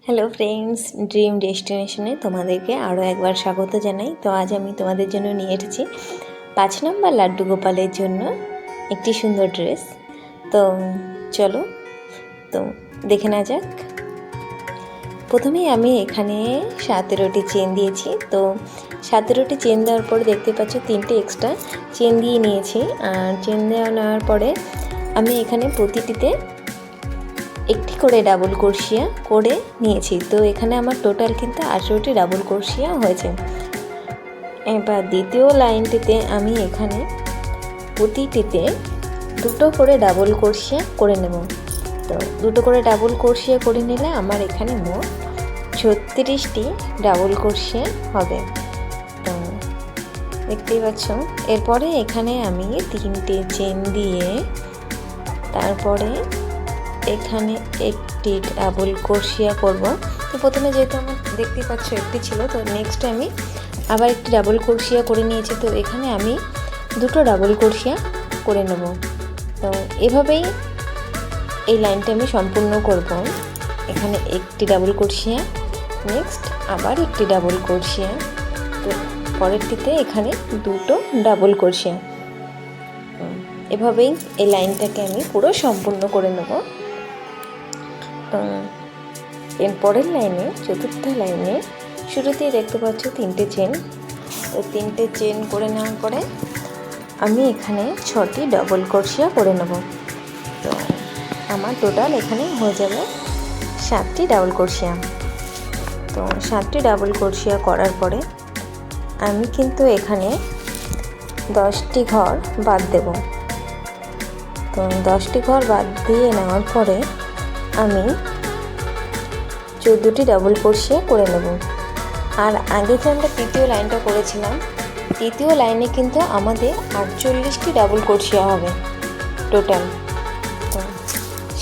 Hello friends, dream ডেস্টিনেশনে তোমাদেরকে আরও একবার স্বাগত জানাই। তো আজ আমি তোমাদের জন্য নিয়ে এসেছি 5 নম্বর লাড্ডু গোপালের জন্য একটি সুন্দর ড্রেস। তো চলো তো দেখে না যাক। প্রথমেই আমি এখানে 17টি চেন দিয়েছি। তো 17টি চেন দেওয়ার পরে দেখতে পাচ্ছ 3টে এক্সট্রা চেন দিয়ে নিয়েছি। আর চেন নেওয়ার পরে আমি এখানে প্রতিটিতে একটি করে ডাবল ক্রোশিয়া করে নিয়েছি। তো এখানে আমার টোটাল কিন্তু 18টি ডাবল ক্রোশিয়া হয়েছে। এবার দ্বিতীয় লাইনটিতে আমি এখানে প্রতিটিতে 2টো করে ডাবল ক্রোশিয়া করে নেব। তো 2টো করে ডাবল ক্রোশিয়া করে নিলে আমার এখানে মোট 36টি ডাবল ক্রোশিয়া হবে। তো দেখতেই পাচ্ছ। এরপরে এখানে আমি 3টে চেন দিয়ে তারপরে এখানে একটি ডাবল ক্রোশিয়া করব। তো প্রথমে যেহেতু আমার দেখতেই পাচ্ছ একটি ছিল, তো নেক্সট আমি আবার একটি ডাবল ক্রোশিয়া করে নিয়েছি। তো এখানে আমি 2টো ডাবল ক্রোশিয়া করে নেব। তো এভাবেই এই লাইনটা আমি সম্পূর্ণ করব। এখানে একটি ডাবল ক্রোশিয়া, নেক্সট আবার একটি ডাবল ক্রোশিয়া, তো পরেরটিতে এখানে 2টো ডাবল ক্রোশিয়া। এভাবেই এই লাইনটাকে আমি পুরো সম্পূর্ণ করে নেব। এরপরের লাইনে, চতুর্থ লাইনে শুরুতেই দেখতে পাচ্ছ 3টে চেন। তো 3টে চেন করে নেওয়ার পরে আমি এখানে 6টি ডাবল ক্রোশিয়া করে নেব। তো আমার টোটাল এখানে হয়ে যাবে 7টি ডাবল ক্রোশিয়া। তো 7টি ডাবল ক্রোশিয়া করার পরে আমি কিন্তু এখানে 10টি ঘর বাদ দেব। তো 10টি ঘর বাদ দিয়ে নেওয়ার পরে আমি 14টি ডাবল ক্রোশিয়া করে নেব। আর আগে যে আমরা তৃতীয় লাইনটা করেছিলাম, তৃতীয় লাইনে কিন্তু আমাদের 48টি ডাবল ক্রোশিয়া হবে টোটাল। তো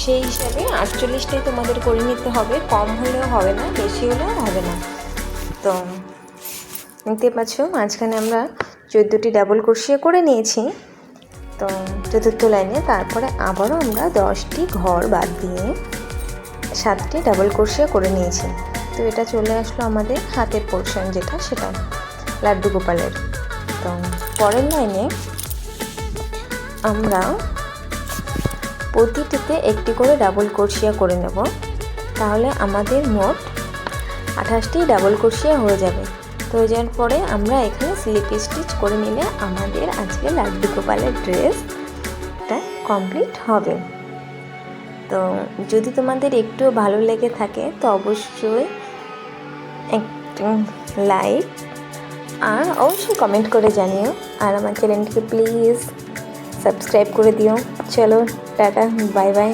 সেই হিসাবে 48টাই তোমাদের করে নিতে হবে, কম হলেও হবে না, বেশি হলেও হবে না। তো দেখতে পাচ্ছ মাঝখানে আমরা 14টি ডাবল ক্রোশিয়া করে নিয়েছি। তো চতুর্থ লাইনে তারপরে আবারও আমরা 10টি ঘর বাদ দিয়ে 7টি ডাবল ক্রোশিয়া করে নিয়েছি। তো এটা চলে আসলো আমাদের হাতের পোর্শন, যেটা সেটা লাড্ডু গোপালের। তো পরের লাইনে আমরা প্রতিটিতে একটি করে ডাবল ক্রোশিয়া করে নেব। তাহলে আমাদের মোট 28টি ডাবল ক্রোশিয়া হয়ে যাবে। তো হয়ে যাওয়ার পরে আমরা এখানে স্লিপ স্টিচ করে নিলে আমাদের আজকে লাড্ডু গোপালের ড্রেসটা কমপ্লিট হবে। তো যদি তোমাদের একটু ভালো লেগে থাকে তো অবশ্যই একটু লাইক আর অবশ্যই কমেন্ট করে জানিও। আর আমার চ্যানেলটিকে প্লিজ সাবস্ক্রাইব করে দিও। চলো টাটা, বাই বাই।